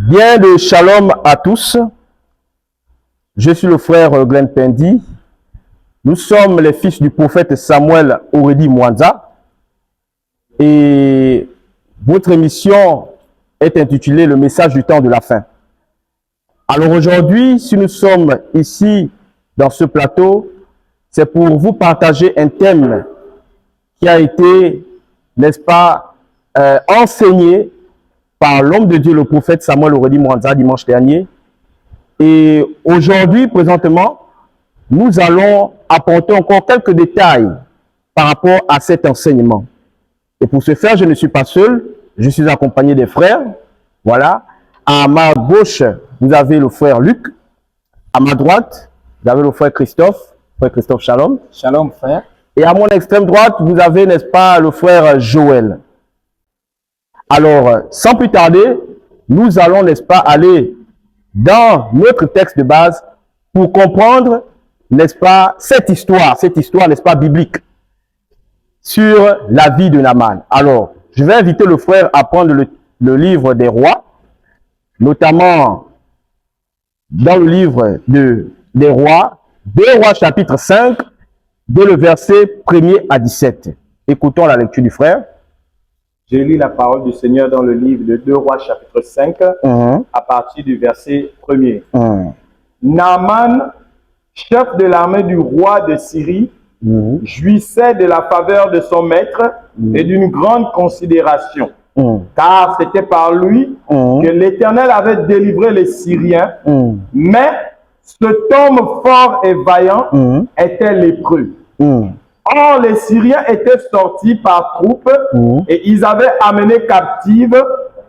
Bien de shalom à tous. Je suis le frère Glenn Pendi. Nous sommes les fils du prophète Samuel Oredi Mwanza. Et votre émission est intitulée Le message du temps de la fin. Alors aujourd'hui, si nous sommes ici dans ce plateau, c'est pour vous partager un thème qui a été, n'est-ce pas, enseigné par l'homme de Dieu, le prophète Samuel Oredi Mwanza, dimanche dernier. Et aujourd'hui, présentement, nous allons apporter encore quelques détails par rapport à cet enseignement. Et pour ce faire, je ne suis pas seul, je suis accompagné des frères. Voilà. À ma gauche, vous avez le frère Luc. À ma droite, vous avez le frère Christophe. Frère Christophe, shalom. Shalom, frère. Et à mon extrême droite, vous avez, n'est-ce pas, le frère Joël. Alors, sans plus tarder, nous allons, n'est-ce pas, aller dans notre texte de base pour comprendre, n'est-ce pas, cette histoire, n'est-ce pas, biblique sur la vie de Naaman. Alors, je vais inviter le frère à prendre le livre des rois, notamment dans le livre des rois, 2 Rois chapitre 5, dès le verset 1er à 17. Écoutons la lecture du frère. Je lis la parole du Seigneur dans le livre de 2 Rois chapitre 5, à partir du verset 1er. Naaman, chef de l'armée du roi de Syrie, jouissait de la faveur de son maître et d'une grande considération, car c'était par lui que l'Éternel avait délivré les Syriens, mais cet homme fort et vaillant était lépreux. Or, les Syriens étaient sortis par troupes et ils avaient amené captive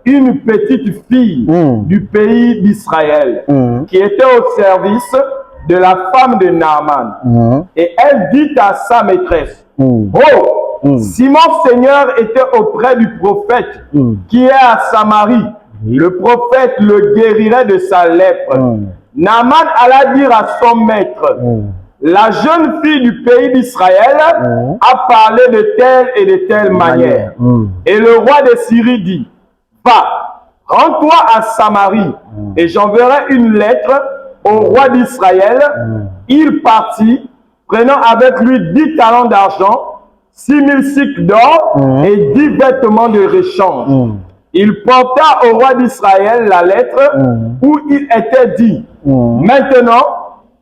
une petite fille du pays d'Israël qui était au service de la femme de Naaman. Et elle dit à sa maîtresse, « Oh, si mon Seigneur était auprès du prophète qui est à Samarie, le prophète le guérirait de sa lèpre. » Naaman alla dire à son maître, la jeune fille du pays d'Israël a parlé de telle et de telle manière. Et le roi de Syrie dit, va, rends-toi à Samarie et j'enverrai une lettre au roi d'Israël. Il partit, prenant avec lui 10 talents d'argent, 6000 cycles d'or et 10 vêtements de réchange. Il porta au roi d'Israël la lettre où il était dit, maintenant,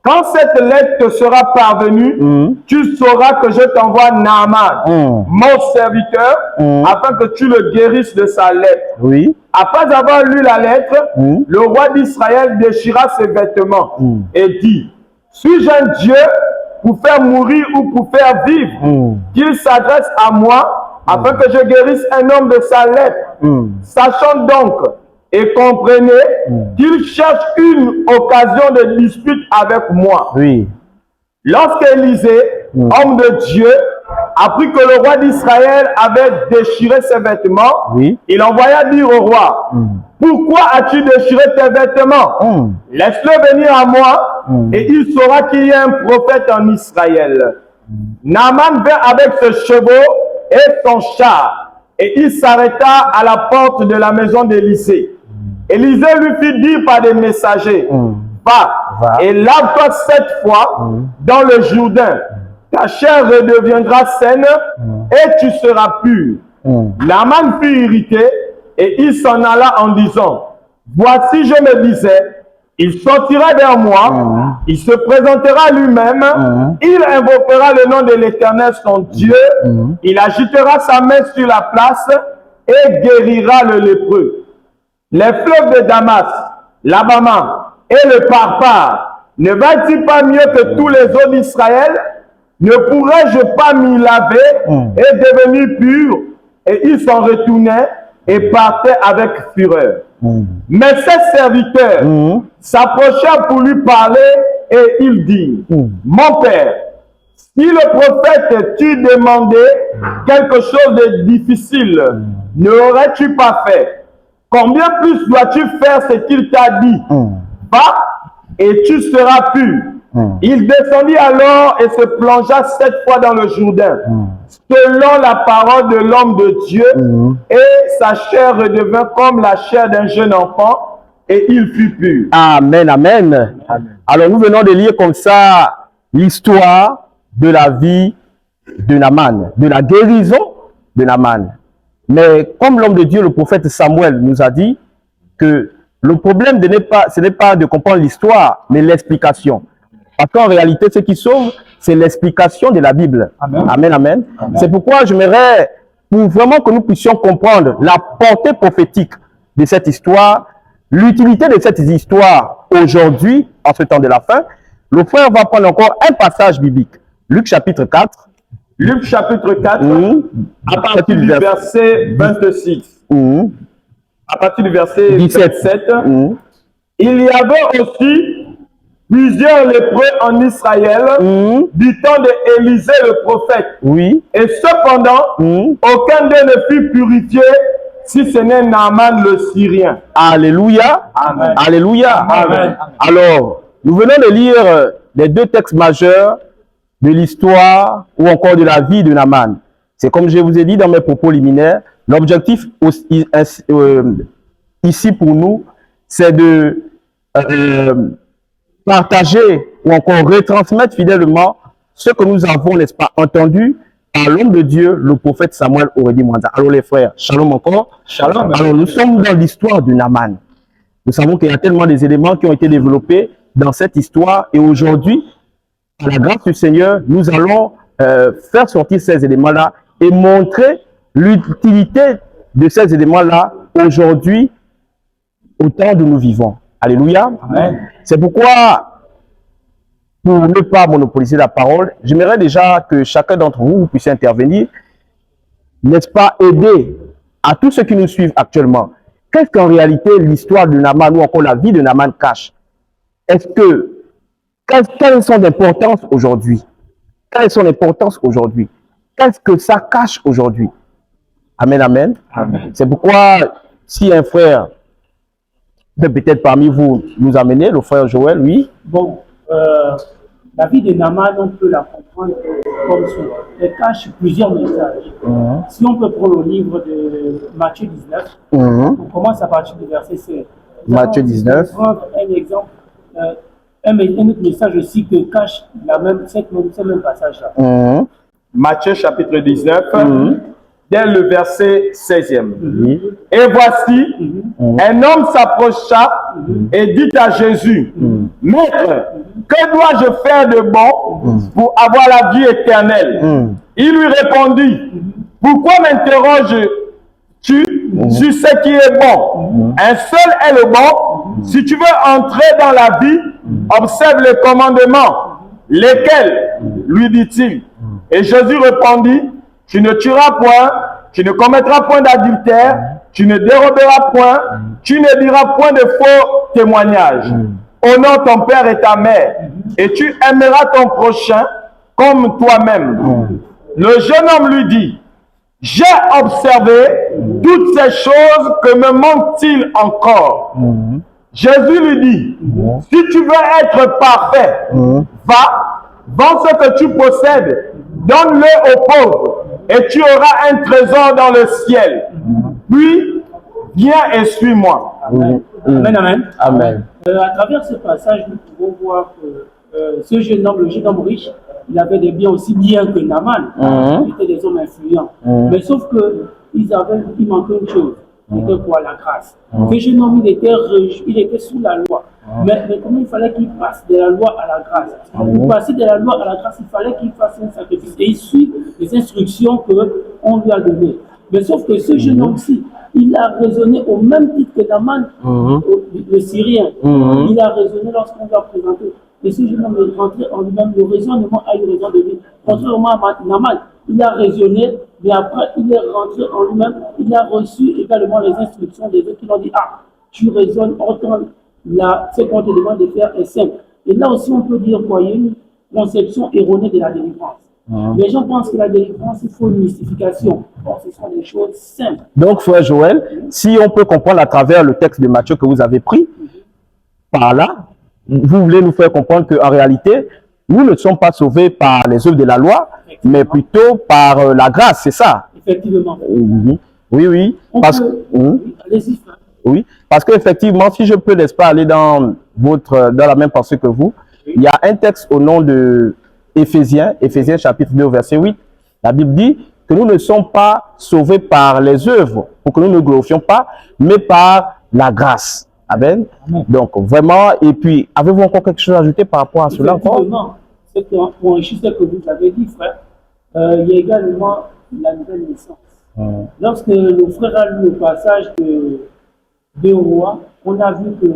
quand cette lettre te sera parvenue, tu sauras que je t'envoie Naaman, mon serviteur, afin que tu le guérisses de sa lèpre. Après avoir lu la lettre, le roi d'Israël déchira ses vêtements et dit, suis-je un Dieu pour faire mourir ou pour faire vivre? Qu'il s'adresse à moi afin que je guérisse un homme de sa lèpre. Sachant donc et comprenez qu'il cherche une occasion de dispute avec moi. Lorsqu'Élisée, homme de Dieu, apprit que le roi d'Israël avait déchiré ses vêtements, il envoya dire au roi, pourquoi as-tu déchiré tes vêtements? Laisse-le venir à moi et il saura qu'il y a un prophète en Israël. Naaman vint avec ses chevaux et son char et il s'arrêta à la porte de la maison d'Élisée. Élisée lui fit dire par des messagers, va et lave-toi 7 fois dans le Jourdain. Ta chair redeviendra saine et tu seras pur. Naaman fut irrité et il s'en alla en disant, voici je me disais, il sortira vers moi, il se présentera lui-même, il invoquera le nom de l'Éternel son Dieu, il agitera sa main sur la place et guérira le lépreux. Les fleuves de Damas, l'Abama et le Parpar, ne va-t-il pas mieux que tous les eaux d'Israël? Ne pourrais-je pas m'y laver et devenir pur? Et il s'en retournait et partait avec fureur. Mais ses serviteurs s'approchèrent pour lui parler et il dit, mon père, si le prophète t'eût demandé quelque chose de difficile, ne l'aurais-tu pas fait? Combien plus dois-tu faire ce qu'il t'a dit? Va et tu seras pur. Il descendit alors et se plongea 7 fois dans le Jourdain, selon la parole de l'homme de Dieu, et sa chair redevint comme la chair d'un jeune enfant, et il fut pur. Amen, amen. Amen. Alors nous venons de lire comme ça l'histoire de la vie de Naaman, de la guérison de Naaman. Mais comme l'homme de Dieu, le prophète Samuel nous a dit que le problème ce n'est pas de comprendre l'histoire, mais l'explication. Parce qu'en réalité, ce qui sauve, c'est l'explication de la Bible. Amen. Amen, amen. Amen. C'est pourquoi j'aimerais, pour vraiment que nous puissions comprendre la portée prophétique de cette histoire, l'utilité de cette histoire aujourd'hui, en ce temps de la fin, le frère va prendre encore un passage biblique. Luc chapitre 4. Luc chapitre 4, à partir du verset 26. À partir du verset 17. Il y avait aussi plusieurs lépreux en Israël du temps d'Élisée le prophète. Oui. Et cependant, aucun d'eux ne fut purifié si ce n'est Naaman le Syrien. Alléluia. Amen. Alléluia. Amen. Alors, nous venons de lire les deux textes majeurs de l'histoire ou encore de la vie de Naaman. C'est comme je vous ai dit dans mes propos liminaires, l'objectif ici pour nous, c'est de partager ou encore retransmettre fidèlement ce que nous avons, n'est-ce pas, entendu par l'homme de Dieu, le prophète Samuel Aurélie Mwanza. Alors les frères, shalom encore. Shalom. Alors nous sommes dans l'histoire de Naaman. Nous savons qu'il y a tellement des éléments qui ont été développés dans cette histoire et aujourd'hui, par la grâce du Seigneur, nous allons faire sortir ces éléments-là et montrer l'utilité de ces éléments-là aujourd'hui au temps où nous vivons. Alléluia. Amen. C'est pourquoi, pour ne pas monopoliser la parole, j'aimerais déjà que chacun d'entre vous puisse intervenir, n'est-ce pas, aider à tous ceux qui nous suivent actuellement. Qu'est-ce qu'en réalité l'histoire de Naaman ou encore la vie de Naaman cache? Est-ce que quelle est son importance aujourd'hui? Quelle est son importance aujourd'hui? Qu'est-ce que ça cache aujourd'hui? Amen, amen. Amen. C'est pourquoi, si un frère peut peut-être parmi vous nous amener, le frère Joël, oui. Bon, la vie de Naaman, on peut la comprendre comme suit. Elle cache plusieurs messages. Si on peut prendre le livre de Matthieu 19, on commence à partir du verset 16. Matthieu 19. Prendre un exemple, un autre message aussi que cache ce même passage-là. Matthieu chapitre 19, dès le verset 16e. Et voici, un homme s'approcha et dit à Jésus, Maître, que dois-je faire de bon pour avoir la vie éternelle? Il lui répondit, pourquoi m'interroges-tu sur ce qui est bon? Un seul est le bon. Si tu veux entrer dans la vie, observe les commandements. Lesquels? Lui dit-il. Et Jésus répondit, tu ne tueras point, tu ne commettras point d'adultère, tu ne déroberas point, tu ne diras point de faux témoignages. Honore ton père et ta mère, et tu aimeras ton prochain comme toi-même. Le jeune homme lui dit, j'ai observé toutes ces choses, que me manque-t-il encore? Jésus lui dit, si tu veux être parfait, va, vends ce que tu possèdes, donne-le aux pauvres, et tu auras un trésor dans le ciel. Puis, viens et suis-moi. Amen, amen. Amen. À travers ce passage, nous pouvons voir que ce jeune homme, le jeune homme riche, il avait des biens aussi bien que Naaman. Il était des hommes influents. Mais sauf qu'il manquait une chose. C'était quoi? La grâce. Ce jeune homme, il était sous la loi. Mais comment il fallait qu'il passe de la loi à la grâce? Pour passer de la loi à la grâce, il fallait qu'il fasse un sacrifice. Et il suit les instructions qu'on lui a données. Mais sauf que ce jeune homme-ci, il a raisonné au même titre que Naaman, le Syrien. Il a raisonné lorsqu'on lui a présenté. Et ce jeune homme est rentré en lui-même. Le raisonnement a eu raison de lui. Contrairement à Naaman, il a raisonné, mais après il est rentré en lui-même. Il a reçu également les instructions des autres qui l'ont dit, ah, tu raisonnes, autant ce qu'on te demande de faire est simple. Et là aussi, on peut dire qu'il y a une conception erronée de la délivrance. Les gens pensent que la délivrance, il faut une mystification. Or, ce sont des choses simples. Donc, frère Joël, si on peut comprendre à travers le texte de Matthieu que vous avez pris, par là, vous voulez nous faire comprendre qu'en réalité, nous ne sommes pas sauvés par les œuvres de la loi, mais plutôt par la grâce, c'est ça? Effectivement. Oui, oui. Allez-y, frère. Oui, parce qu'effectivement, si je peux, n'est-ce pas, aller dans la même pensée que vous, il y a un texte au nom de Éphésiens chapitre 2, verset 8. La Bible dit que nous ne sommes pas sauvés par les œuvres, pour que nous ne glorifions pas, mais par la grâce. Amen. Amen. Donc, vraiment, et puis, avez-vous encore quelque chose à ajouter par rapport à cela encore? C'est pour enrichir ce que vous avez dit, frère, il y a également la nouvelle naissance. Lorsque le frère a lu le passage de Roi, on a vu que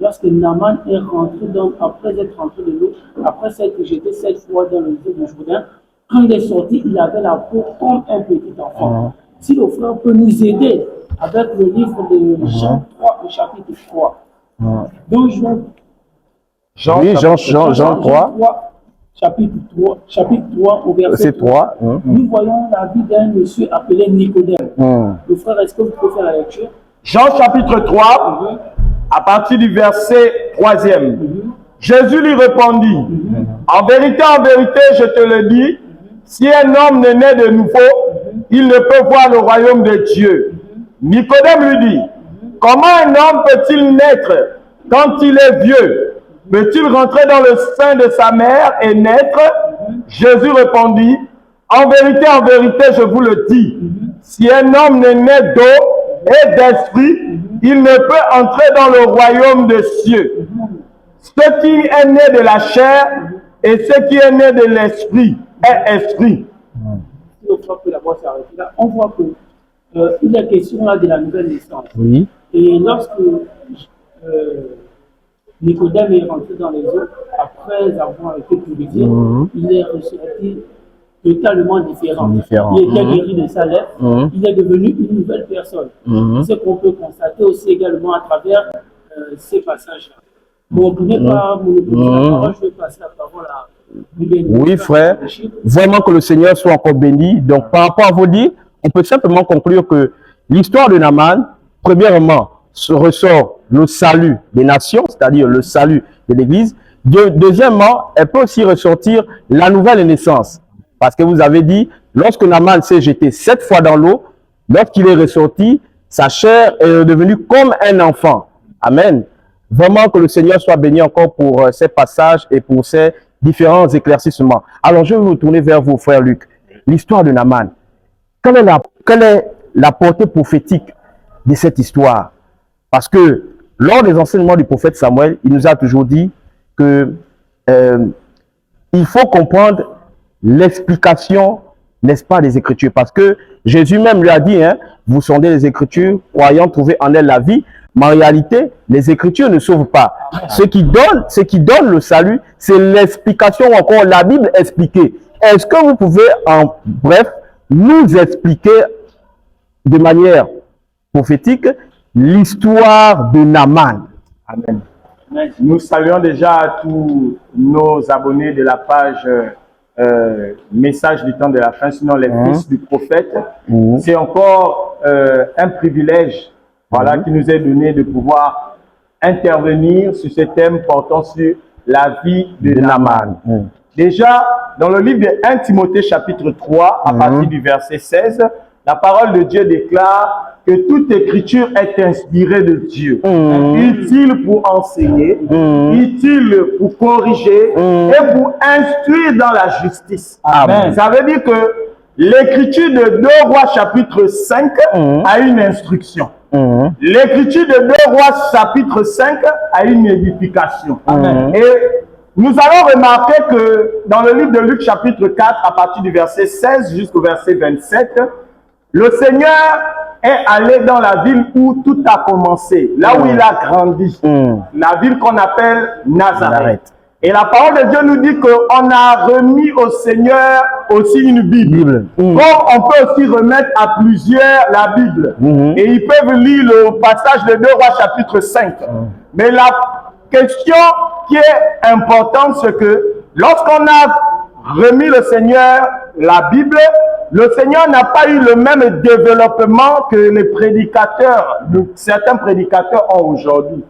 lorsque Naaman est rentré après être rentré de l'eau, après s'être jeté 7 fois dans le feu du Jourdain, quand il est sorti, il avait la peau comme un petit enfant. Si le frère peut nous aider avec le livre de Jean 3, le chapitre 3. Donc, Jean 3. Chapitre 3, au verset 3. Nous voyons la vie d'un monsieur appelé Nicodème. Le frère, est-ce que vous pouvez faire la lecture? Jean chapitre 3, à partir du verset 3e. Jésus lui répondit, en vérité, je te le dis, si un homme ne naît de nouveau, il ne peut voir le royaume de Dieu. Nicodème lui dit, comment un homme peut-il naître quand il est vieux? Peut-il rentrer dans le sein de sa mère et naître? Jésus répondit, en vérité, je vous le dis, si un homme ne naît d'eau et d'esprit, il ne peut entrer dans le royaume des cieux. Ce qui est né de la chair et ce qui est né de l'esprit est esprit. On voit qu'il est question là de la nouvelle naissance. Oui. Et lorsque Nicodème est rentré dans les eaux, après avoir été purifié, il est ressorti totalement différent. Il était guéri de sa lèpre, il est devenu une nouvelle personne. C'est ce qu'on peut constater aussi également à travers ces passages-là. Bon, vous n'êtes pas monopolisé la parole, je vais passer la parole à oui, frère, vraiment que le Seigneur soit encore béni. Donc, par rapport à vos dires, on peut simplement conclure que l'histoire de Naaman, premièrement, se ressort le salut des nations, c'est-à-dire le salut de l'Église. Deuxièmement, elle peut aussi ressortir la nouvelle naissance. Parce que vous avez dit, lorsque Naaman s'est jeté 7 fois dans l'eau, lorsqu'il est ressorti, sa chair est devenue comme un enfant. Amen. Vraiment que le Seigneur soit béni encore pour ces passages et pour ces différents éclaircissements. Alors, je vais vous tourner vers vous, frère Luc. L'histoire de Naaman. Quelle est la portée prophétique de cette histoire? Parce que lors des enseignements du prophète Samuel, il nous a toujours dit que il faut comprendre l'explication, n'est-ce pas, des Écritures. Parce que Jésus même lui a dit, hein, vous sondez les Écritures, croyant trouver en elles la vie. Mais en réalité, les Écritures ne sauvent pas. Ce qui donne le salut, c'est l'explication ou encore la Bible expliquée. Est-ce que vous pouvez, en bref, nous expliquer de manière prophétique l'histoire de Naaman? Amen. Nous saluons déjà tous nos abonnés de la page Message du temps de la fin, sinon les fils du prophète. C'est encore un privilège, voilà, qui nous est donné de pouvoir intervenir sur ce thème portant sur la vie de Naaman. Déjà, dans le livre de 1 Timothée chapitre 3, à partir du verset 16, la parole de Dieu déclare que toute écriture est inspirée de Dieu, utile pour enseigner, utile pour corriger et pour instruire dans la justice. Amen. Ça veut dire que l'écriture de 2 Rois chapitre 5 a une instruction. L'écriture de 2 Rois chapitre 5 a une édification. Amen. Et nous allons remarquer que dans le livre de Luc chapitre 4, à partir du verset 16 jusqu'au verset 27, le Seigneur est allé dans la ville où tout a commencé, là où il a grandi, la ville qu'on appelle Nazareth. Et la parole de Dieu nous dit qu'on a remis au Seigneur aussi une Bible. Comme on peut aussi remettre à plusieurs la Bible. Et ils peuvent lire le passage de 2 Rois chapitre 5. Mais la question qui est importante, c'est que lorsqu'on a remis le Seigneur la Bible, le Seigneur n'a pas eu le même développement que les prédicateurs, certains prédicateurs ont aujourd'hui.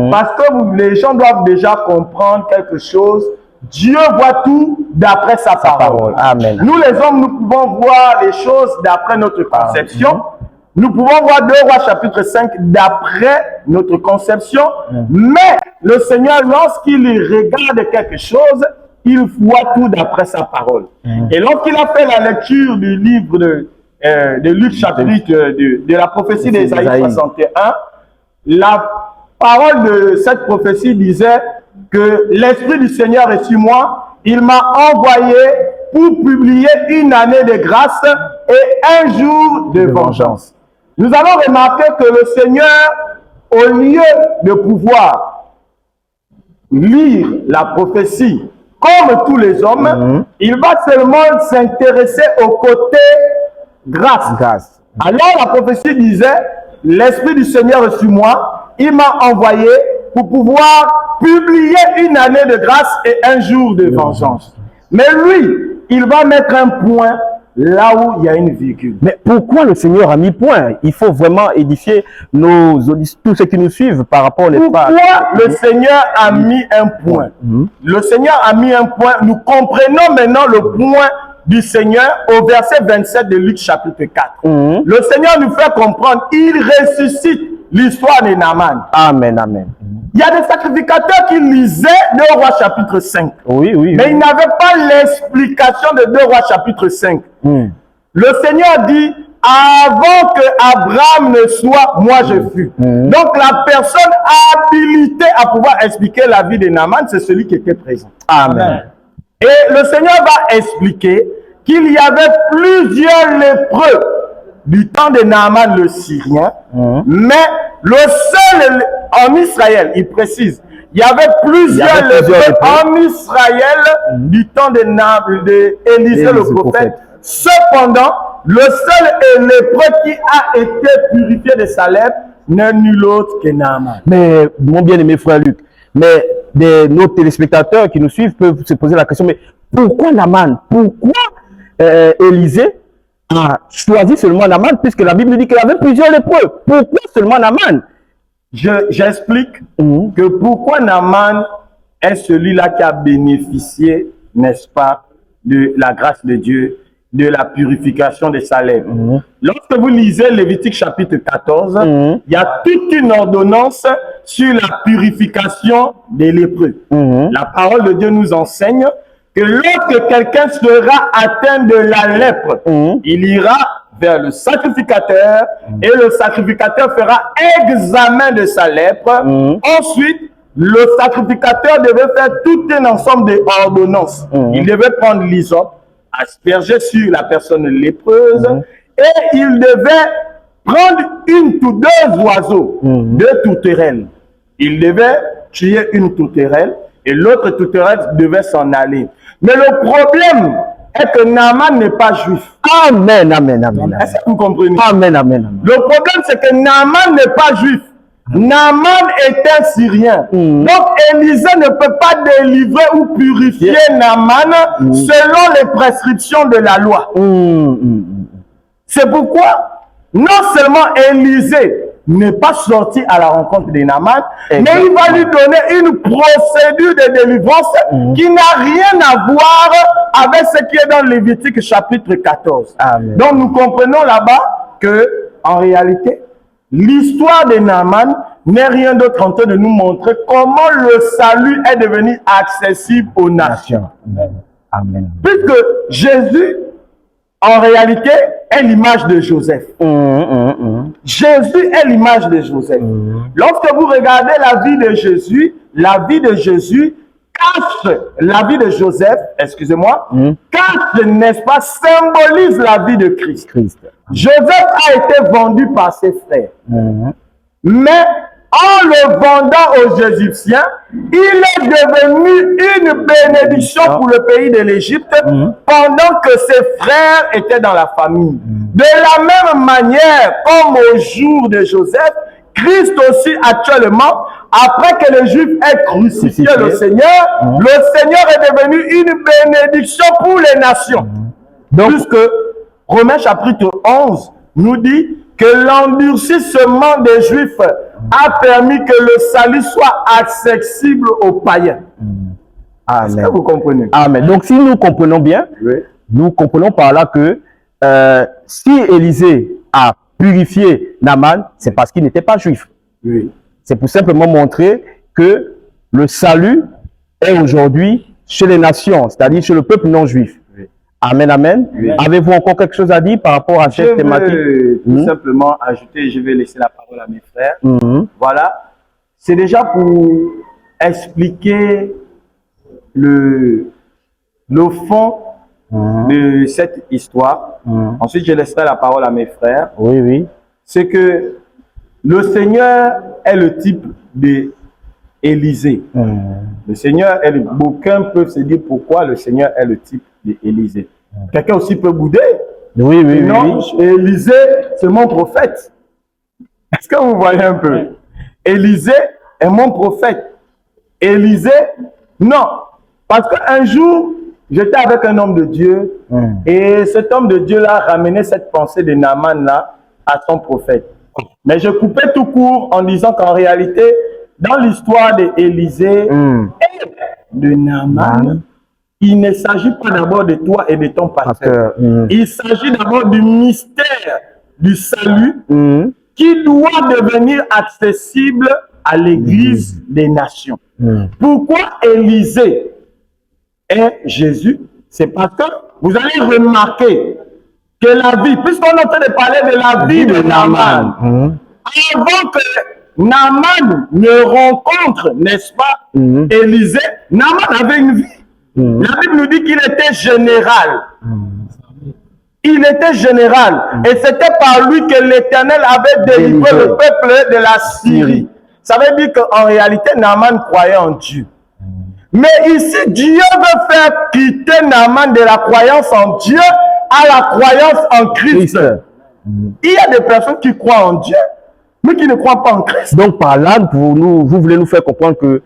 Parce que les gens doivent déjà comprendre quelque chose. Dieu voit tout d'après sa parole. Amen. Nous les hommes, nous pouvons voir les choses d'après notre conception. Nous pouvons voir 2 Rois chapitre 5 d'après notre conception, mais le Seigneur, lorsqu'il regarde quelque chose, il voit tout d'après sa parole. Et lorsqu'il a fait la lecture du livre de Luc chapitre de la prophétie d'Ésaïe 61, la parole de cette prophétie disait que l'Esprit du Seigneur est sur moi, il m'a envoyé pour publier une année de grâce et un jour de vengeance. Nous allons remarquer que le Seigneur, au lieu de pouvoir lire la prophétie comme tous les hommes, il va seulement s'intéresser au côté grâce. Alors la prophétie disait, l'Esprit du Seigneur est sur moi, il m'a envoyé pour pouvoir publier une année de grâce et un jour de vengeance. Mais lui, il va mettre un point là où il y a une virgule. Mais pourquoi le Seigneur a mis point? Il faut vraiment édifier tous ceux qui nous suivent par rapport aux Pourquoi le Seigneur a mis un point? Le Seigneur a mis un point. Nous comprenons maintenant le point du Seigneur au verset 27 de Luc chapitre 4. Le Seigneur nous fait comprendre, il ressuscite l'histoire de Naaman. Amen, amen. Il y a des sacrificateurs qui lisaient 2 Rois chapitre 5. Oui. Mais ils n'avaient pas l'explication de 2 Rois chapitre 5. Le Seigneur dit, avant que Abraham ne soit, moi je fus. Donc la personne habilitée à pouvoir expliquer la vie de Naaman, c'est celui qui était présent. Amen. Et le Seigneur va expliquer qu'il y avait plusieurs lépreux du temps de Naaman le Syrien, mais le seul en Israël, il précise, il y avait plusieurs lépreux en Israël du temps de Élisée le prophète. Cependant, le seul lépreux qui a été purifié de sa lèpre n'est nul autre que Naaman. Mais mon bien-aimé frère Luc, mais nos téléspectateurs qui nous suivent peuvent se poser la question, mais pourquoi Naaman? Pourquoi Élisée a choisi seulement Naaman, puisque la Bible dit qu'il y avait plusieurs lépreux? Pourquoi seulement Naaman? J'explique que pourquoi Naaman est celui-là qui a bénéficié, n'est-ce pas, de la grâce de Dieu, de la purification de sa lèvre. Lorsque vous lisez Lévitique chapitre 14, il y a toute une ordonnance sur la purification des lépreux. La parole de Dieu nous enseigne que lorsque quelqu'un sera atteint de la lèpre, il ira vers le sacrificateur et le sacrificateur fera examen de sa lèpre. Ensuite, le sacrificateur devait faire tout un ensemble d'ordonnances. Il devait prendre l'hysope, asperger sur la personne lépreuse et il devait prendre une ou 2 oiseaux, 2 tourterelles. Il devait tuer une tourterelle et l'autre tourterelle devait s'en aller. Mais le problème est que Naaman n'est pas juif. Amen, amen, amen. Est-ce que vous comprenez? Amen, amen, amen. Le problème, c'est que Naaman n'est pas juif. Naaman est un Syrien. Donc, Élisée ne peut pas délivrer ou purifier Naaman selon les prescriptions de la loi. C'est pourquoi, non seulement Élisée n'est pas sorti à la rencontre de Naaman, mais il va lui donner une procédure de délivrance qui n'a rien à voir avec ce qui est dans Lévitique chapitre 14. Amen. Donc nous comprenons là-bas que, en réalité, l'histoire de Naaman n'est rien d'autre en train de nous montrer comment le salut est devenu accessible aux nations. Amen. Puisque Jésus, en réalité, est l'image de Joseph. Jésus est l'image de Joseph. Lorsque vous regardez la vie de Jésus cache la vie de Joseph, excusez-moi, cache, n'est-ce pas, symbolise la vie de Christ. Joseph a été vendu par ses frères. Mais en le vendant aux Égyptiens, il est devenu une bénédiction pour le pays de l'Égypte pendant que ses frères étaient dans la famine. De la même manière, comme au jour de Joseph, Christ aussi actuellement, après que les Juifs aient crucifié le Seigneur est devenu une bénédiction pour les nations. Donc, puisque Romains chapitre 11 nous dit que l'endurcissement des Juifs a permis que le salut soit accessible aux païens. Est-ce que vous comprenez? Amen. Donc, si nous comprenons bien, nous comprenons par là que si Élisée a purifier Naaman, c'est parce qu'il n'était pas juif. Oui. C'est pour simplement montrer que le salut est aujourd'hui chez les nations, c'est-à-dire chez le peuple non juif. Oui. Amen, amen. Oui. Avez-vous encore quelque chose à dire par rapport à cette thématique? Je veux tout simplement ajouter, je vais laisser la parole à mes frères. Voilà. C'est déjà pour expliquer le fond de cette histoire. Ensuite, je laisserai la parole à mes frères. Oui, oui. C'est que le Seigneur est le type d'Élisée. Le Seigneur est le... Aucun peut se dire pourquoi le Seigneur est le type d'Élisée. Quelqu'un aussi peut bouder. Oui, oui, non, oui. Élisée, c'est mon prophète. Est-ce que vous voyez un peu? Élisée est mon prophète. Élisée, non. Parce qu'un jour, j'étais avec un homme de Dieu et cet homme de Dieu-là ramenait cette pensée de Naaman-là à son prophète. Mais je coupais tout court en disant qu'en réalité, dans l'histoire d'Élisée et de Naaman, il ne s'agit pas d'abord de toi et de ton pasteur. Il s'agit d'abord du mystère du salut qui doit devenir accessible à l'Église des nations. Pourquoi Élisée est Jésus? C'est parce que vous allez remarquer que la vie, puisqu'on est en train de parler de la vie de Naaman, avant que Naaman ne rencontre, n'est-ce pas, Élisée, Naaman avait une vie. La Bible nous dit qu'il était général. Il était général. Et c'était par lui que l'Éternel avait délivré le peuple de la Syrie. Ça veut dire qu'en réalité, Naaman croyait en Dieu. Mais ici, Dieu veut faire quitter Naaman de la croyance en Dieu à la croyance en Christ. Il y a des personnes qui croient en Dieu, mais qui ne croient pas en Christ. Donc par là, vous voulez nous faire comprendre que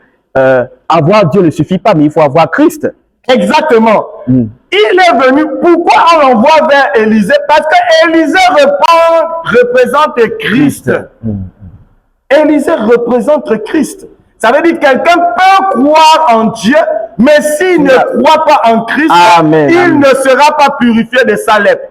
avoir Dieu ne suffit pas, mais il faut avoir Christ. Exactement. Il est venu, pourquoi on l'envoie vers Élisée? Parce que Élisée représente Christ. Élisée représente Christ. Ça veut dire que quelqu'un peut croire en Dieu, mais s'il ne croit pas en Christ, il ne sera pas purifié de sa lèpre.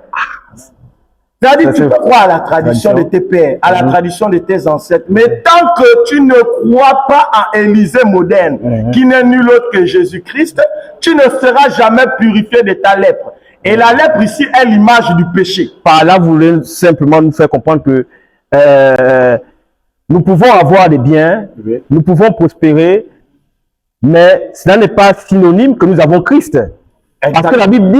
C'est-à-dire que tu peux croire à la tradition de tes pères, à la tradition de tes ancêtres, mais tant que tu ne crois pas à Élisée moderne, qui n'est nul autre que Jésus-Christ, tu ne seras jamais purifié de ta lèpre. Et la lèpre ici est l'image du péché. Par là, vous voulez simplement nous faire comprendre que nous pouvons avoir des biens, nous pouvons prospérer, mais cela n'est pas synonyme que nous avons Christ. Parce que la Bible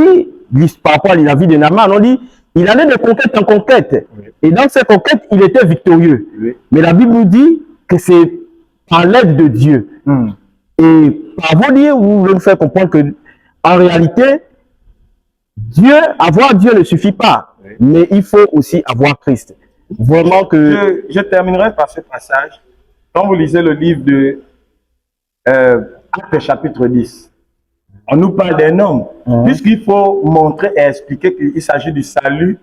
dit, par rapport à la vie de Naaman, on dit, il allait de conquête en conquête. Et dans ces conquêtes, il était victorieux. Mais la Bible nous dit que c'est par l'aide de Dieu. Et par vos dires, vous voulez nous faire comprendre que, en réalité, avoir Dieu ne suffit pas. Mais il faut aussi avoir Christ. Vraiment que... Je terminerai par ce passage. Quand vous lisez le livre de Actes chapitre 10, on nous parle d'un homme, puisqu'il faut montrer et expliquer qu'il s'agit du salut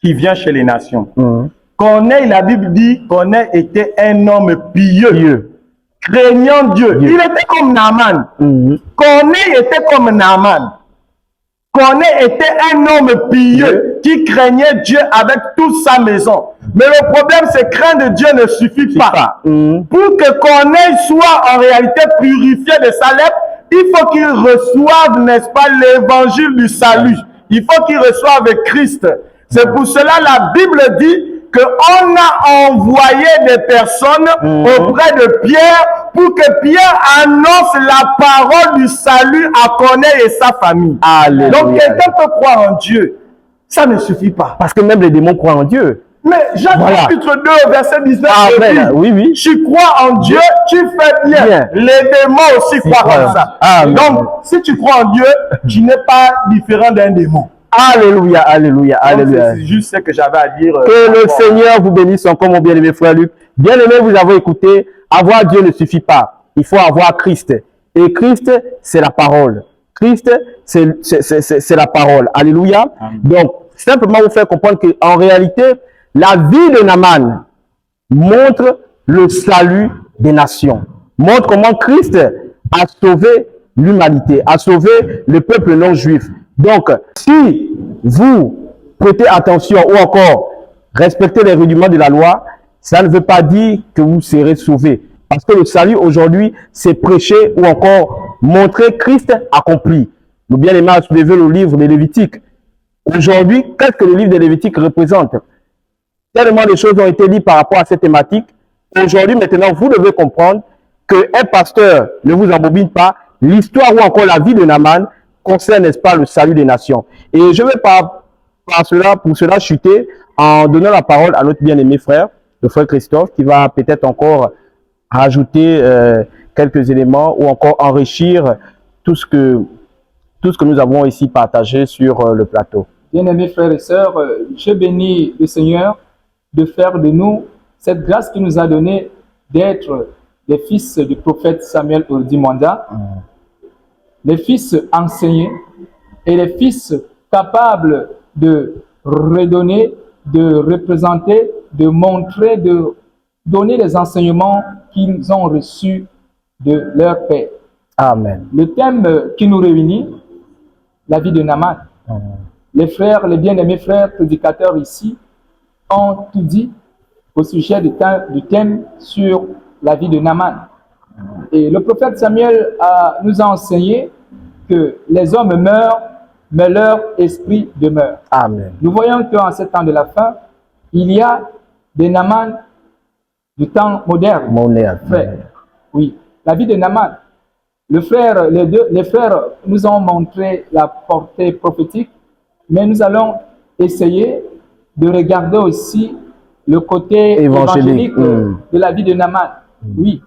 qui vient chez les nations. Corneille, la Bible dit, Corneille était un homme pieux, craignant Dieu. Il était comme Naaman. Corneille était comme Naaman. Corneille était un homme pieux qui craignait Dieu avec toute sa maison. Mais le problème, c'est que craindre Dieu ne suffit pas. Pour que Corneille soit en réalité purifié de sa lèpre, il faut qu'il reçoive, n'est-ce pas, l'évangile du salut. Il faut qu'il reçoive Christ. C'est pour cela la Bible dit qu'on a envoyé des personnes auprès de Pierre pour que Pierre annonce la parole du salut à Corneille et sa famille. Alléluia. Donc quelqu'un peut croire en Dieu. Ça ne suffit pas. Parce que même les démons croient en Dieu. Mais Jacques chapitre 2, verset 19, oui. Tu crois en Dieu, tu fais bien. Les démons aussi croient comme ça. Donc, si tu crois en Dieu, tu n'es pas différent d'un démon. Alléluia, alléluia, alléluia. C'est juste ce que j'avais à dire. Que le Seigneur vous bénisse encore, mon bien-aimé frère Luc. Bien-aimé, vous avez écouté, avoir Dieu ne suffit pas. Il faut avoir Christ. Et Christ, c'est la parole. Christ, c'est la parole. Alléluia. Donc, simplement vous faire comprendre qu'en réalité, la vie de Naaman montre le salut des nations. Montre comment Christ a sauvé l'humanité, a sauvé le peuple non juif. Donc, si vous prêtez attention ou encore respecter les rudiments de la loi, ça ne veut pas dire que vous serez sauvés. Parce que le salut aujourd'hui, c'est prêcher ou encore montrer Christ accompli. Nous bien-aimés à soulever le livre de Lévitique. Aujourd'hui, qu'est-ce que le livre de Lévitique représente? Tellement de choses ont été dites par rapport à cette thématique. Aujourd'hui, maintenant, vous devez comprendre qu'un pasteur ne vous embobine pas. L'histoire ou encore la vie de Naaman concerne, n'est-ce pas, le salut des nations. Et je vais pour cela chuter en donnant la parole à notre bien-aimé frère, le frère Christophe, qui va peut-être encore rajouter quelques éléments ou encore enrichir tout ce que nous avons ici partagé sur le plateau. Bien-aimés frères et sœurs, je bénis le Seigneur de faire de nous cette grâce qu'il nous a donnée d'être les fils du prophète Samuel Ordimanda, les fils enseignés et les fils capables de redonner, de représenter, de montrer, de donner les enseignements qu'ils ont reçus de leur Père. Amen. Le thème qui nous réunit, la vie de Naaman. Les frères, les bien-aimés frères prédicateurs ici ont tout dit au sujet du thème sur la vie de Naaman. Et le prophète Samuel nous a enseigné que les hommes meurent, mais leur esprit demeure. Amen. Nous voyons qu'en ce temps de la fin, il y a des Naaman du temps moderne. Frère. Oui, la vie de Naaman. Les frères nous ont montré la portée prophétique, mais nous allons essayer de regarder aussi le côté évangélique de la vie de Naaman. Oui,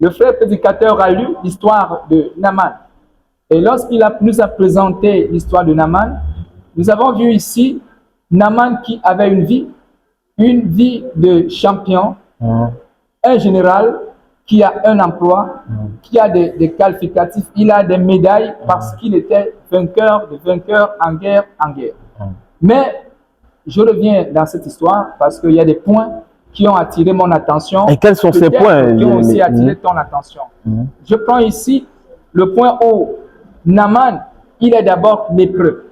le frère prédicateur a lu l'histoire de Naaman. Et lorsqu'il nous a présenté l'histoire de Naaman, nous avons vu ici Naaman qui avait une vie de champion, un général qui a un emploi, qui a des qualificatifs, il a des médailles parce qu'il était vainqueur en guerre. Mais je reviens dans cette histoire parce qu'il y a des points qui ont attiré mon attention. Et quels sont ces points qui ont aussi attiré ton attention? Je prends ici le point où Naaman, il est d'abord lépreux.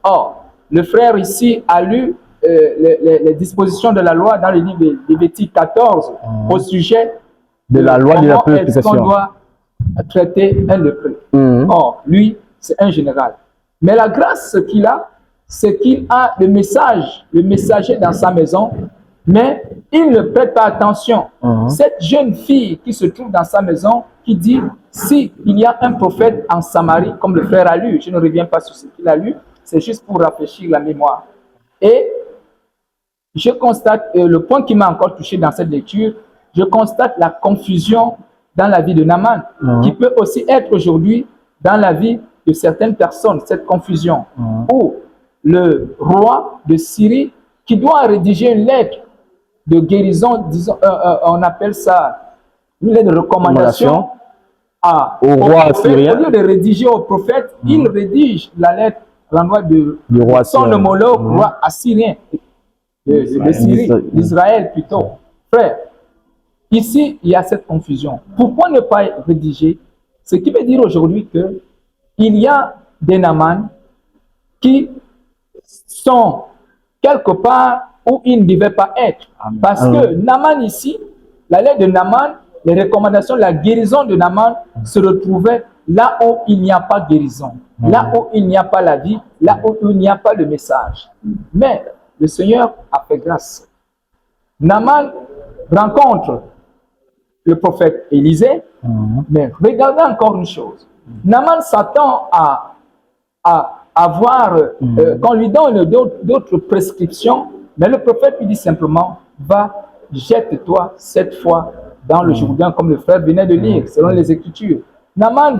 Or, le frère ici a lu les dispositions de la loi dans le livre de Lévitique 14 au sujet de la loi de la purification. Comment est-ce qu'on doit traiter un lépreux? Or, lui, c'est un général. Mais la grâce qu'il a, c'est qu'il a le messager dans sa maison, mais il ne prête pas attention. Cette jeune fille qui se trouve dans sa maison, qui dit, si il y a un prophète en Samarie, comme le frère a lu, je ne reviens pas sur ce qu'il a lu, c'est juste pour rafraîchir la mémoire. Et je constate, le point qui m'a encore touché dans cette lecture, je constate la confusion dans la vie de Naaman, qui peut aussi être aujourd'hui dans la vie de certaines personnes, cette confusion, où le roi de Syrie, qui doit rédiger une lettre de guérison, disons, on appelle ça une lettre de recommandation au roi syrien. Au lieu de rédiger au prophète, il rédige la lettre à l'endroit du roi son homologue, roi assyrien, de Syrie, d'Israël plutôt. Frère, ici, il y a cette confusion. Pourquoi ne pas rédiger? Ce qui veut dire aujourd'hui qu'il y a des Naaman qui sont quelque part où ils ne devaient pas être. Parce que Naaman ici, la lettre de Naaman, les recommandations, la guérison de Naaman se retrouvait là où il n'y a pas de guérison, là où il n'y a pas la vie, là où il n'y a pas de message. Mais le Seigneur a fait grâce. Naaman rencontre le prophète Élisée, mais regardez encore une chose. Naaman s'attend à avoir, qu'on lui donne d'autres prescriptions, mais le prophète lui dit simplement, va, jette-toi cette fois dans le Jourdain, comme le frère venait de lire, selon les Écritures. Naaman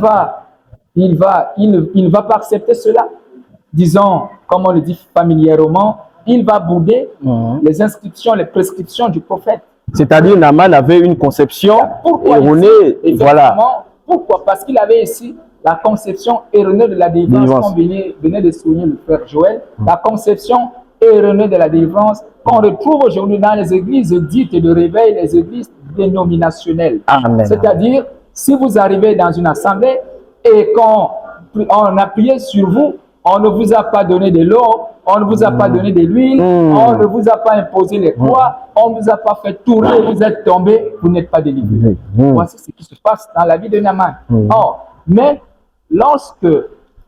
il ne va pas accepter cela. Disons, comme on le dit familièrement, il va bouder les inscriptions, les prescriptions du prophète. C'est-à-dire, Naaman avait une conception erronée. Voilà. Pourquoi? Parce qu'il avait ici la conception erronée de la délivrance, comme venait de souligner le frère Joël, la conception erronée de la délivrance qu'on retrouve aujourd'hui dans les églises dites de réveil, les églises dénominationnelles. C'est-à-dire, si vous arrivez dans une assemblée et qu'on a prié sur vous on ne vous a pas donné de l'eau, on ne vous a pas donné de l'huile, on ne vous a pas imposé les croix, on ne vous a pas fait tourner, vous êtes tombé, vous n'êtes pas délivré. Voici ce qui se passe dans la vie de Naaman. Or, mais lorsque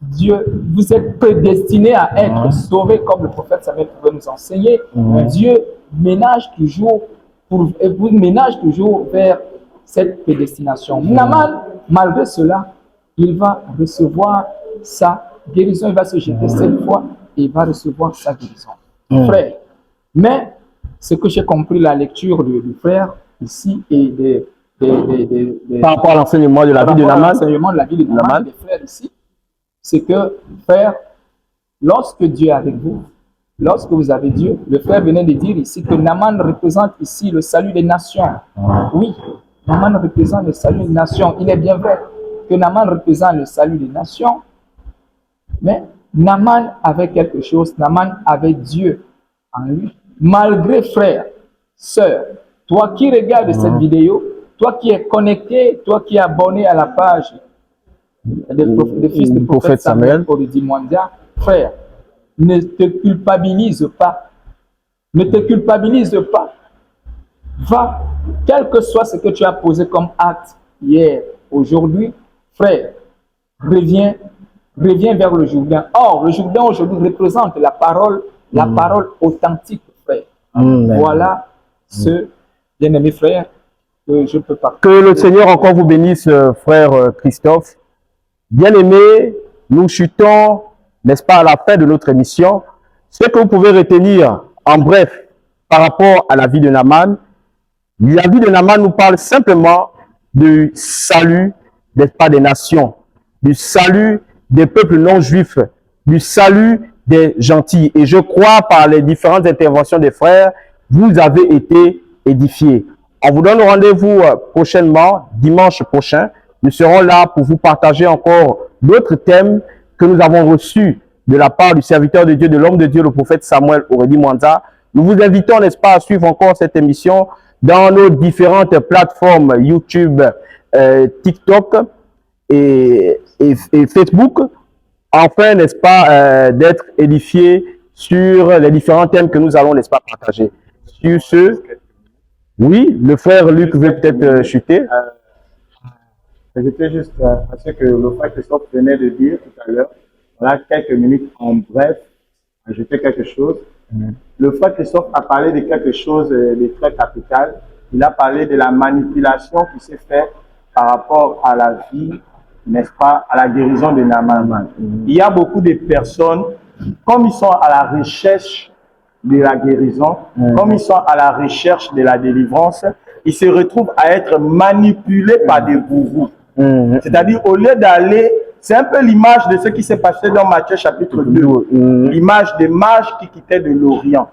Dieu, vous êtes prédestiné à être sauvé, comme le prophète Samuel pouvait nous enseigner, Dieu vous ménage toujours vers cette prédestination. Naaman, malgré cela, il va recevoir sa guérison, il va se jeter 7 fois et il va recevoir sa guérison. Frère, mais ce que j'ai compris, la lecture du frère ici et par rapport à l'enseignement de la vie de Naaman, l'enseignement de la vie de Naaman, des frères ici, c'est que, frère, lorsque Dieu est avec vous, lorsque vous avez Dieu, le frère venait de dire ici que Naaman représente ici le salut des nations. Oui, Naaman représente le salut des nations. Il est bien vrai que Naaman représente le salut des nations, mais Naaman avait quelque chose, Naaman avait Dieu en lui. Malgré, frère, sœur, toi qui regardes cette vidéo, toi qui es connecté, toi qui es abonné à la page des fils du prophète Samuel Oredi Mwanda, frère, ne te culpabilise pas. Ne te culpabilise pas. Va, quel que soit ce que tu as posé comme acte hier, aujourd'hui, frère, reviens vers le Jourdain. Or, le Jourdain aujourd'hui représente la parole authentique, frère. Voilà ce bien-aimé frère que je peux pas. Que le Seigneur encore vous bénisse, frère Christophe. Bien-aimé, nous chutons, n'est-ce pas, à la fin de notre émission. Ce que vous pouvez retenir en bref par rapport à la vie de Naaman, la vie de Naaman nous parle simplement du salut, n'est-ce pas, des nations, du salut des peuples non juifs, du salut des gentils. Et je crois, par les différentes interventions des frères, vous avez été édifiés. On vous donne rendez-vous prochainement, dimanche prochain. Nous serons là pour vous partager encore d'autres thèmes que nous avons reçus de la part du serviteur de Dieu, de l'homme de Dieu, le prophète Samuel Oredi Mwanda. Nous vous invitons, n'est-ce pas, à suivre encore cette émission dans nos différentes plateformes YouTube, TikTok et Facebook. Enfin, n'est-ce pas, d'être édifié sur les différents thèmes que nous allons, n'est-ce pas, partager. Sur ce, oui, le frère Luc veut peut-être chuter. J'étais juste à ce que le frère Christophe venait de dire tout à l'heure. Voilà, quelques minutes en bref, ajouter quelque chose. Le frère Christophe a parlé de quelque chose de très capital. Il a parlé de la manipulation qui s'est faite par rapport à la vie, n'est-ce pas, à la guérison de Naaman. Il y a beaucoup de personnes, comme ils sont à la recherche de la guérison, comme ils sont à la recherche de la délivrance, ils se retrouvent à être manipulés par des gourous. C'est-à-dire, au lieu d'aller, c'est un peu l'image de ce qui s'est passé dans Matthieu chapitre 2, l'image des mages qui quittaient de l'Orient.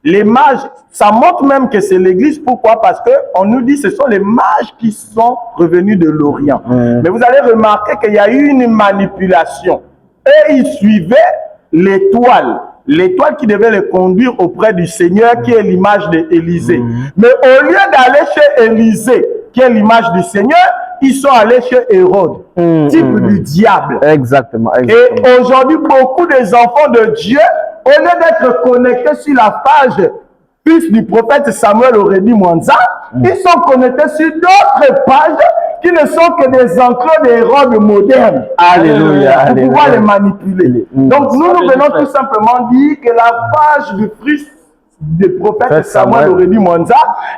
Les mages, ça montre même que c'est l'église. Pourquoi? Parce qu'on nous dit que ce sont les mages qui sont revenus de l'Orient. Mais vous allez remarquer qu'il y a eu une manipulation. Et ils suivaient l'étoile. L'étoile qui devait les conduire auprès du Seigneur, qui est l'image d'Élisée. Mais au lieu d'aller chez Élisée, qui est l'image du Seigneur, ils sont allés chez Hérode, type du diable. Exactement. Et aujourd'hui, beaucoup des enfants de Dieu, au lieu d'être connectés sur la page fils du prophète Samuel Oredi Mwanda, ils sont connectés sur d'autres pages qui ne sont que des enclos d'Hérode modernes. Alléluia. Pour pouvoir les manipuler. Donc nous venons tout simplement dire que la page du fils du prophète Samuel Oredi Mwanda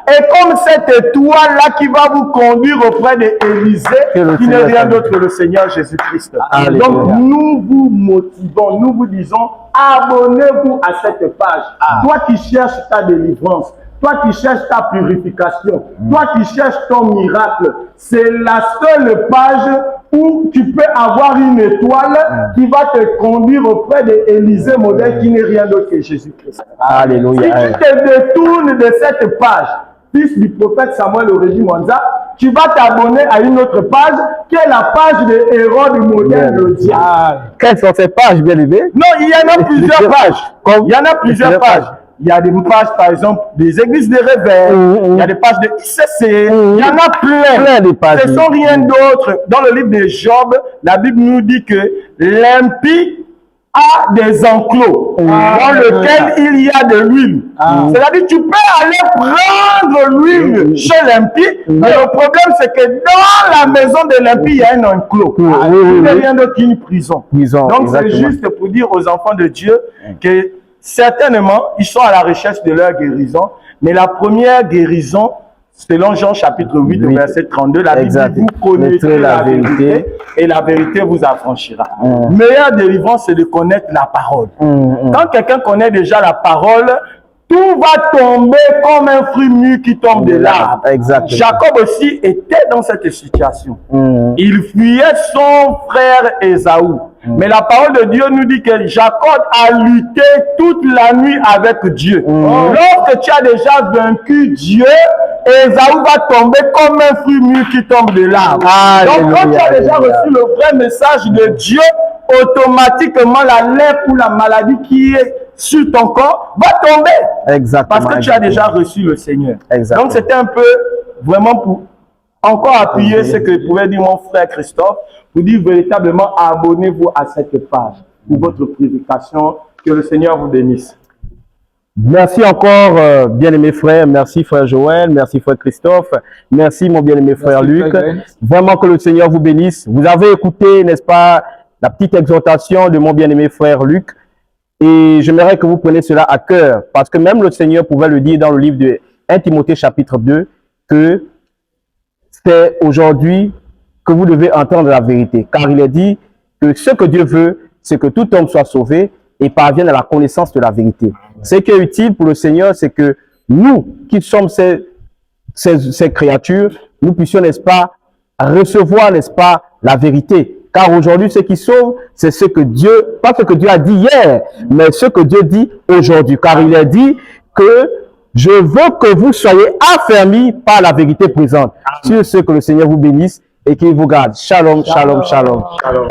est comme cette étoile-là qui va vous conduire auprès d'Élisée, qui n'est rien d'autre que le Seigneur Jésus-Christ. Donc nous vous motivons, nous vous disons, abonnez-vous à cette page. Toi qui cherches ta délivrance, toi qui cherches ta purification, toi qui cherches ton miracle, c'est la seule page où tu peux avoir une étoile qui va te conduire auprès d'Élisée modèle qui n'est rien d'autre que Jésus-Christ. Alléluia. Si tu te détournes de cette page, fils du prophète Samuel Oredi Mwanda, tu vas t'abonner à une autre page qui est la page de Hérode modèle le diable. Quelles sont ces pages, bien aimé? Non, il y en a plusieurs pages. Il y en a plusieurs pages. Il y a des pages, par exemple, des églises de réveil, il y a des pages de ICC, il y en a plein de pages. Ce ne sont rien d'autre. Dans le livre de Job, la Bible nous dit que l'impie a des enclos dans lesquels il y a de l'huile. C'est-à-dire tu peux aller prendre l'huile chez l'impie, mais le problème c'est que dans la maison de l'impie, il y a un enclos. Il n'y a rien d'autre qu'une prison. Donc c'est juste pour dire aux enfants de Dieu que certainement, ils sont à la recherche de leur guérison, mais la première guérison, selon Jean chapitre 8, verset 32, la Bible dit, vous connaîtrez la vérité et la vérité vous affranchira. Meilleure délivrance, c'est de connaître la parole. Quand quelqu'un connaît déjà la parole, tout va tomber comme un fruit mûr qui tombe de l'arbre. Jacob aussi était dans cette situation. Il fuyait son frère Ésaü. Mais la parole de Dieu nous dit que Jacob a lutté toute la nuit avec Dieu. Lorsque tu as déjà vaincu Dieu, Ésaü va tomber comme un fruit mûr qui tombe de l'arbre. Donc quand tu as déjà reçu le vrai message de Dieu, automatiquement la lèpre ou la maladie qui est sur ton corps va tomber. Parce que tu as déjà reçu le Seigneur. Donc c'était un peu vraiment pour encore appuyer ce que pouvait dire mon frère Christophe, pour dire véritablement abonnez-vous à cette page pour votre prédication. Que le Seigneur vous bénisse. Merci encore, bien-aimé frère. Merci frère Joël. Merci frère Christophe. Merci mon bien-aimé frère Luc. Vraiment que le Seigneur vous bénisse. Vous avez écouté, n'est-ce pas, la petite exhortation de mon bien-aimé frère Luc. Et j'aimerais que vous preniez cela à cœur. Parce que même le Seigneur pouvait le dire dans le livre de 1 Timothée chapitre 2, que c'est aujourd'hui que vous devez entendre la vérité. Car il est dit que ce que Dieu veut, c'est que tout homme soit sauvé et parvienne à la connaissance de la vérité. Ce qui est utile pour le Seigneur, c'est que nous, qui sommes ces créatures, nous puissions, n'est-ce pas, recevoir, n'est-ce pas, la vérité. Car aujourd'hui, ce qui sauve, c'est ce que Dieu, pas ce que Dieu a dit hier, mais ce que Dieu dit aujourd'hui. Car il est dit que je veux que vous soyez affermis par la vérité présente. Sur ce, que le Seigneur vous bénisse et qu'il vous garde. Shalom, shalom, shalom. Shalom.